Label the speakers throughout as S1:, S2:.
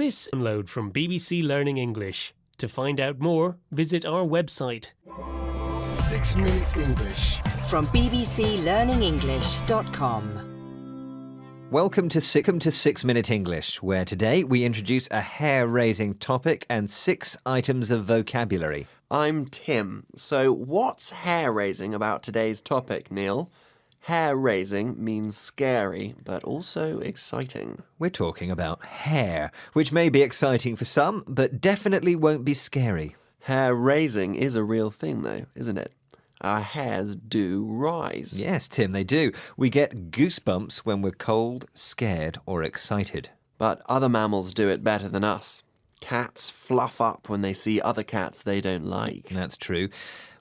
S1: This download from BBC Learning English. To find out more, visit our website.
S2: 6 Minute English
S3: From bbclearningenglish.com.
S4: Welcome to 6 Minute English, where today we introduce a hair-raising topic and 6 items of vocabulary.
S5: I'm Tim. So what's hair-raising about today's topic, Neil? Hair-raising means scary, but also exciting.
S4: We're talking about hair, which may be exciting for some, but definitely won't be scary.
S5: Hair-raising is a real thing, though, isn't it? Our hairs do rise.
S4: Yes, Tim, they do. We get goosebumps when we're cold, scared, or excited.
S5: But other mammals do it better than us. Cats fluff up when they see other cats they don't like.
S4: That's true.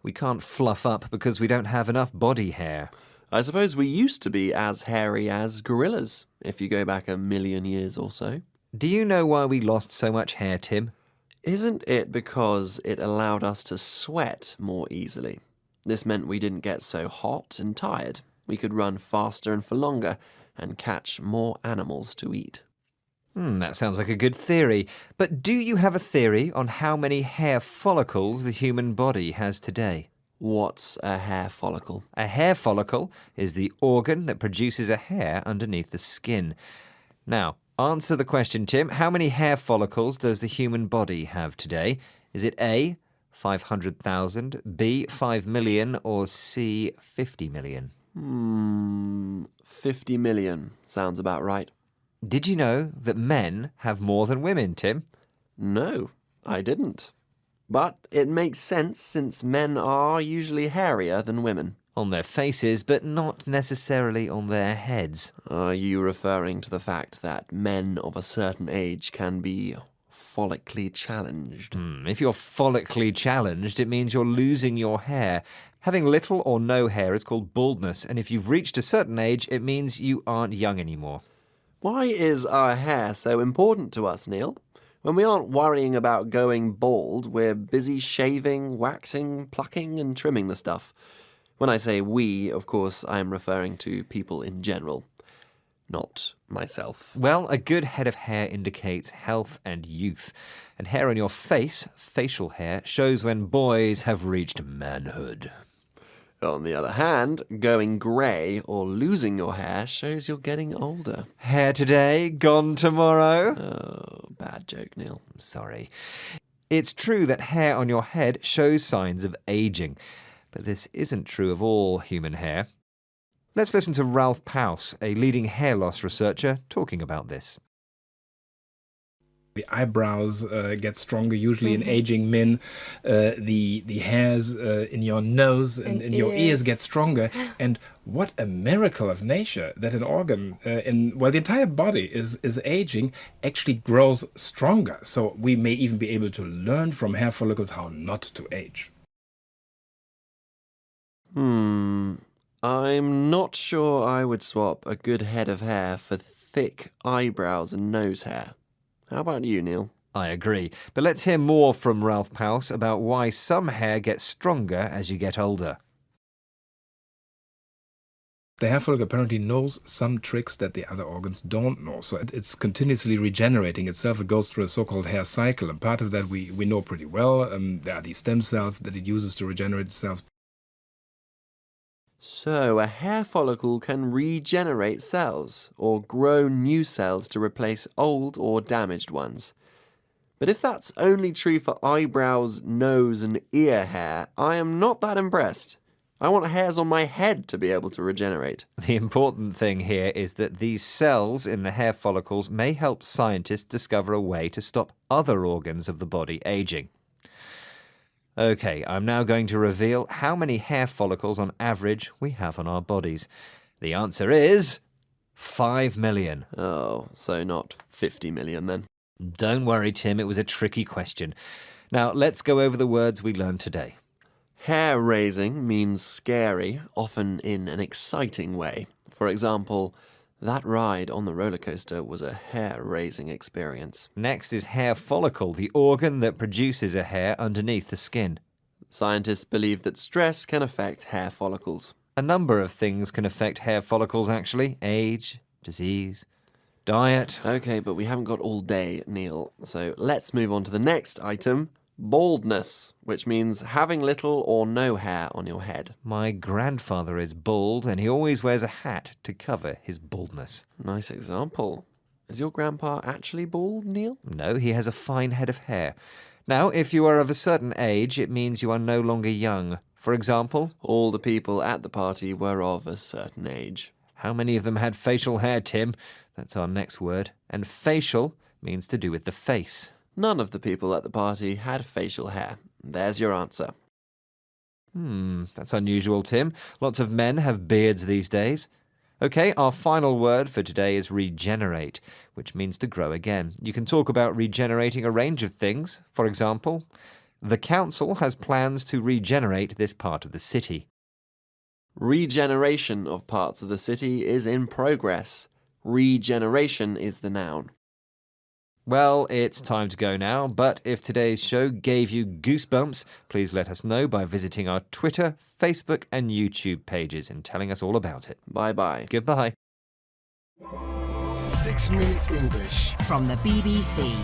S4: We can't fluff up because we don't have enough body hair.
S5: I suppose we used to be as hairy as gorillas, if you go back 1,000,000 years or so.
S4: Do you know why we lost so much hair, Tim?
S5: Isn't it because it allowed us to sweat more easily? This meant we didn't get so hot and tired. We could run faster and for longer and catch more animals to eat.
S4: That sounds like a good theory. But do you have a theory on how many hair follicles the human body has today?
S5: What's a hair follicle?
S4: A hair follicle is the organ that produces a hair underneath the skin. Now, answer the question, Tim. How many hair follicles does the human body have today? Is it A, 500,000, B, 5 million, or C, 50 million?
S5: 50 million sounds about right.
S4: Did you know that men have more than women, Tim?
S5: No, I didn't. But it makes sense since men are usually hairier than women.
S4: On their faces, but not necessarily on their heads.
S5: Are you referring to the fact that men of a certain age can be follically challenged?
S4: If you're follically challenged, it means you're losing your hair. Having little or no hair is called baldness, and if you've reached a certain age, it means you aren't young anymore.
S5: Why is our hair so important to us, Neil? When we aren't worrying about going bald, we're busy shaving, waxing, plucking and trimming the stuff. When I say we, of course, I'm referring to people in general, not myself.
S4: Well, a good head of hair indicates health and youth. And hair on your face, facial hair, shows when boys have reached manhood.
S5: On the other hand, going grey or losing your hair shows you're getting older.
S4: Hair today, gone tomorrow?
S5: Oh, bad joke, Neil.
S4: I'm sorry. It's true that hair on your head shows signs of aging, but this isn't true of all human hair. Let's listen to Ralph Paus, a leading hair loss researcher, talking about this.
S6: The eyebrows get stronger, usually in aging men. The hairs in your nose and in your ears get stronger. And what a miracle of nature that an organ, the entire body is aging, actually grows stronger. So we may even be able to learn from hair follicles how not to age.
S5: I'm not sure I would swap a good head of hair for thick eyebrows and nose hair. How about you, Neil?
S4: I agree. But let's hear more from Ralph Paus about why some hair gets stronger as you get older.
S6: The hair follicle apparently knows some tricks that the other organs don't know. So it's continuously regenerating itself. It goes through a so-called hair cycle. And part of that we know pretty well. There are these stem cells that it uses to regenerate itself.
S5: So, a hair follicle can regenerate cells, or grow new cells to replace old or damaged ones. But if that's only true for eyebrows, nose and ear hair, I am not that impressed. I want hairs on my head to be able to regenerate.
S4: The important thing here is that these cells in the hair follicles may help scientists discover a way to stop other organs of the body aging. Okay, I'm now going to reveal how many hair follicles on average we have on our bodies. The answer is 5 million.
S5: Oh, so not 50 million then.
S4: Don't worry, Tim, it was a tricky question. Now, let's go over the words we learned today.
S5: Hair-raising means scary, often in an exciting way. For example, that ride on the roller coaster was a hair-raising experience.
S4: Next is hair follicle, the organ that produces a hair underneath the skin.
S5: Scientists believe that stress can affect hair follicles.
S4: A number of things can affect hair follicles, actually. Age, disease. diet.
S5: Okay, but we haven't got all day, Neil. So let's move on to the next item. Baldness, which means having little or no hair on your head.
S4: My grandfather is bald and he always wears a hat to cover his baldness.
S5: Nice example. Is your grandpa actually bald, Neil?
S4: No, he has a fine head of hair. Now, if you are of a certain age, it means you are no longer young. For example,
S5: All the people at the party were of a certain age.
S4: how many of them had facial hair, Tim? That's our next word. And facial means to do with the face.
S5: None of the people at the party had facial hair. There's your answer.
S4: That's unusual, Tim. Lots of men have beards these days. Okay, our final word for today is regenerate, which means to grow again. You can talk about regenerating a range of things. For example, the council has plans to regenerate this part of the city.
S5: Regeneration of parts of the city is in progress. Regeneration is the noun.
S4: Well, it's time to go now, but if today's show gave you goosebumps, please let us know by visiting our Twitter, Facebook and YouTube pages and telling us all about it.
S5: Bye-bye.
S4: Goodbye.
S2: 6 Minute English.
S3: From the BBC.